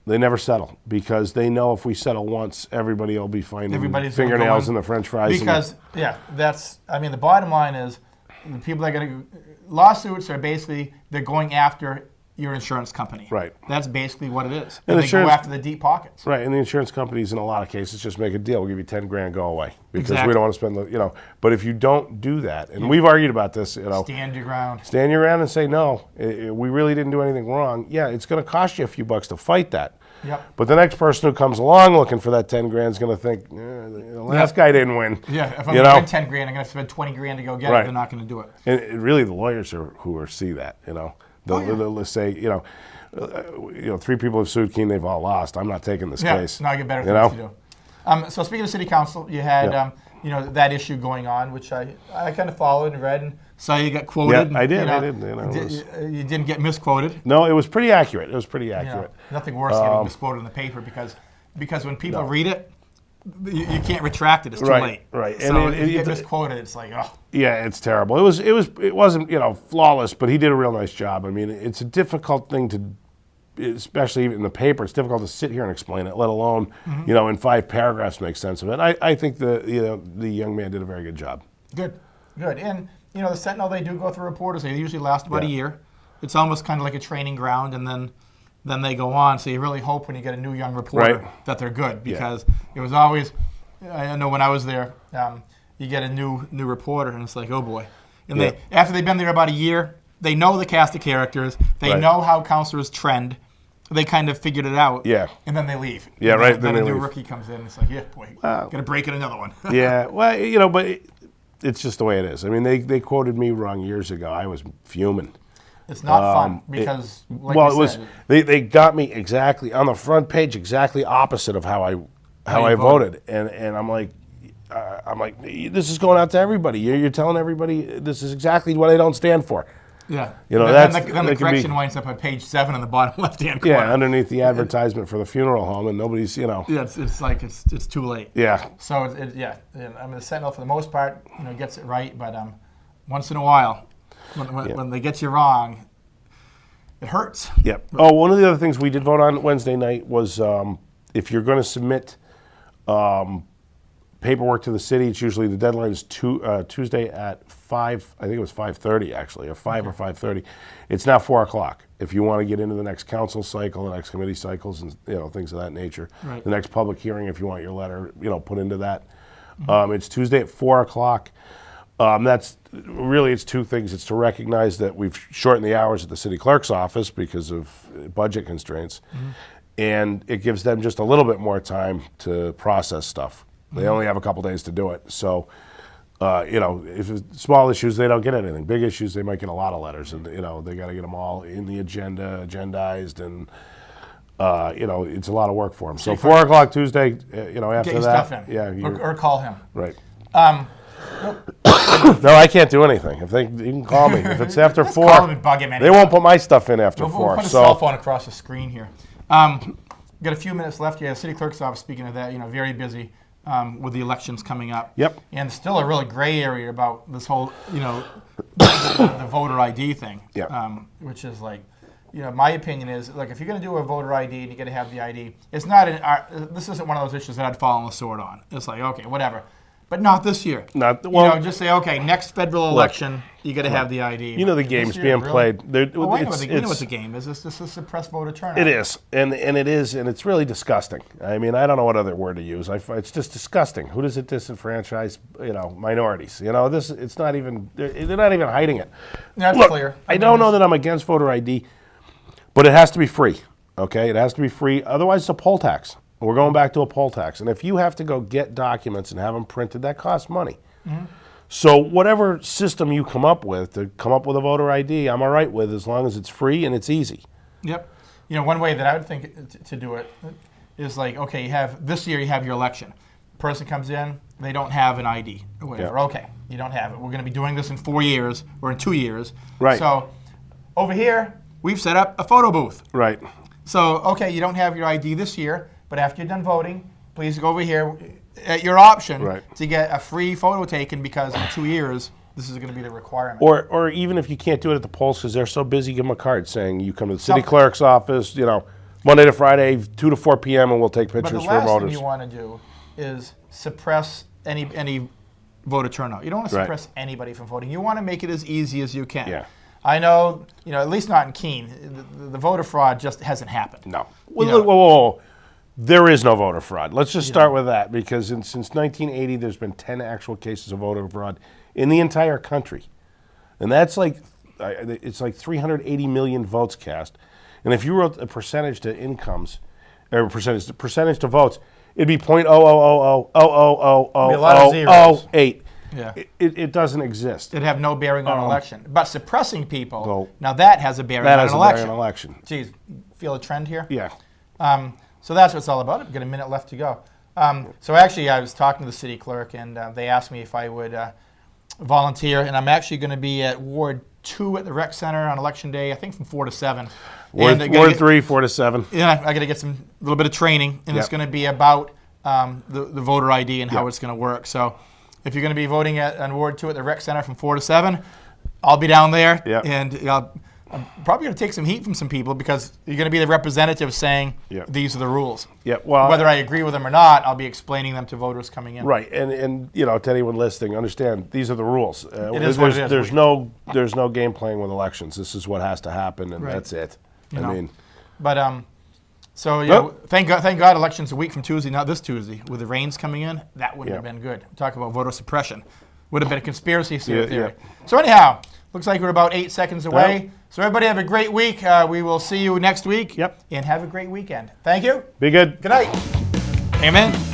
They never settle because they know if we settle once, everybody will be finding fingernails in the French fries. Because the bottom line is the people that are going to lawsuits are basically they're going after your insurance company. Right. That's basically what it is. And they go after the deep pockets. Right, and the insurance companies in a lot of cases just make a deal. We'll give you 10 grand, go away. Because Exactly. we don't want to spend the, But if you don't do that, and we've argued about this, Stand your ground. Stand your ground and say, no, we really didn't do anything wrong. Yeah, it's going to cost you a few bucks to fight that. Yep. But the next person who comes along looking for that 10 grand is going to think, the last guy didn't win. Yeah, if I'm going to win 10 grand, I'm going to spend 20 grand to go get it. They're not going to do it. And really, the lawyers who see that, They'll say, three people have sued Keene, they've all lost. I'm not taking this case. No, I get better things to do. So speaking of city council, you had that issue going on, which I kind of followed and read and saw you got quoted. Yeah, I did. You didn't get misquoted. No, it was pretty accurate. Nothing worse than getting misquoted in the paper because when people read it, you can't retract it. It's too late. Right. So if you get misquoted, it's like, oh. Yeah, it's terrible. It wasn't flawless, but he did a real nice job. I mean, it's a difficult thing to, especially in the paper. It's difficult to sit here and explain it, let alone in 5 paragraphs make sense of it. I think the young man did a very good job. Good. And the Sentinel, they do go through reporters. They usually last about a year. It's almost kind of like a training ground, and then they go on. So you really hope when you get a new young reporter that they're good, because it was always, I know when I was there, you get a new reporter and it's like, oh boy. And they after they've been there about a year, they know the cast of characters, they know how councilors trend, they kind of figured it out, and then they leave. Yeah, and right. Then a new rookie comes in and it's like, yeah, boy, got to break in another one. Yeah, well, but it's just the way it is. I mean, they quoted me wrong years ago. I was fuming. It's not fun because, they got me exactly on the front page, exactly opposite of how I voted, and I'm like, this is going out to everybody. You're telling everybody this is exactly what I don't stand for. Yeah, then the correction winds up on page 7 in the bottom left-hand corner. Yeah, underneath the advertisement for the funeral home, and nobody's Yeah, it's like it's too late. Yeah. So the Sentinel for the most part gets it right, but once in a while. When they get you wrong, it hurts. Yep. Oh, one of the other things we did vote on Wednesday night was if you're going to submit paperwork to the city, it's usually the deadline is Tuesday at 5. I think it was 5:30 actually, or 5 or 5:30. It's now 4 o'clock. If you want to get into the next council cycle, the next committee cycles, and things of that nature, the next public hearing, if you want your letter, put into that, it's Tuesday at 4 o'clock. That's really, it's 2 things. It's to recognize that we've shortened the hours at the city clerk's office because of budget constraints, and it gives them just a little bit more time to process stuff. They only have a couple days to do it. So, if it's small issues, they don't get anything. Big issues, they might get a lot of letters, and they got to get them all in the agendized, and it's a lot of work for them. So 4 o'clock Tuesday, after get your that, stuff in. or call him. Right. No, I can't do anything. If they, you can call me. If it's after Just 4, call him and bug him they anytime. won't put my stuff in after We'll 4. put a So cell phone across the screen here. Got a few minutes left here. The city clerk's office, speaking of that, very busy with the elections coming up. Yep. And still a really gray area about this whole, the voter ID thing. Yep. Which is like, my opinion is, like, if you're going to do a voter ID and you got to have the ID, it's not this isn't one of those issues that I'd fall on the sword on. It's like, okay, whatever. But not this year. Just say, okay, next federal election, you got to have the ID. the game's being played. We know what the game is. This is suppressed voter turnout. It is, and it's really disgusting. I mean, I don't know what other word to use. It's just disgusting. Who does it disenfranchise? Minorities. It's not even. They're not even hiding it. That's Look, clear. I don't know that I'm against voter ID, but it has to be free. Okay, it has to be free. Otherwise, it's a poll tax. We're going back to a poll tax, and if you have to go get documents and have them printed, that costs money. Mm-hmm. So whatever system you come up with to come up with a voter ID, I'm all right with, as long as it's free and it's easy. Yep. One way that I would think to do it is like, okay, this year you have your election. Person comes in, they don't have an ID or whatever. Yeah. Okay, you don't have it. We're going to be doing this in 4 years or in 2 years. Right. So over here, we've set up a photo booth. Right. So, okay, you don't have your ID this year, but after you're done voting, please go over here at your option to get a free photo taken, because in 2 years, this is going to be the requirement. Or even if you can't do it at the polls because they're so busy, give them a card saying you come to the city clerk's office, Monday to Friday, 2 to 4 p.m., and we'll take pictures for voters. But the last thing you want to do is suppress any voter turnout. You don't want to suppress anybody from voting. You want to make it as easy as you can. Yeah. I know, at least not in Keene, the voter fraud just hasn't happened. No. Whoa. There is no voter fraud. Let's just start with that, because since 1980, there's been 10 actual cases of voter fraud in the entire country. And that's it's like 380 million votes cast. And if you wrote a percentage to incomes, or percentage to votes, it'd be 0.000000008. Yeah. It doesn't exist. It'd have no bearing on an election. But suppressing people, now that has a bearing on an election. Geez, feel a trend here? Yeah. So that's what it's all about. We've got a minute left to go. So actually, I was talking to the city clerk, and they asked me if I would volunteer, and I'm actually going to be at Ward 2 at the rec center on election day, I think from 4 to 7. Ward 3, 4 to 7. Yeah, I got to get a little bit of training, and it's going to be about the voter ID and how it's going to work. So if you're going to be voting on Ward 2 at the rec center from 4 to 7, I'll be down there, and I'm probably going to take some heat from some people, because you're going to be the representative saying these are the rules. Yeah. Well, whether I agree with them or not, I'll be explaining them to voters coming in. Right, and to anyone listening, understand these are the rules. It is what it is. There's no game playing with elections. This is what has to happen, and that's it. Thank God election's a week from Tuesday, not this Tuesday. With the rains coming in, that wouldn't have been good. Talk about voter suppression. Would have been a conspiracy theory. Yeah. So anyhow, looks like we're about 8 seconds away. So everybody have a great week. We will see you next week. Yep. And have a great weekend. Thank you. Be good. Good night. Amen.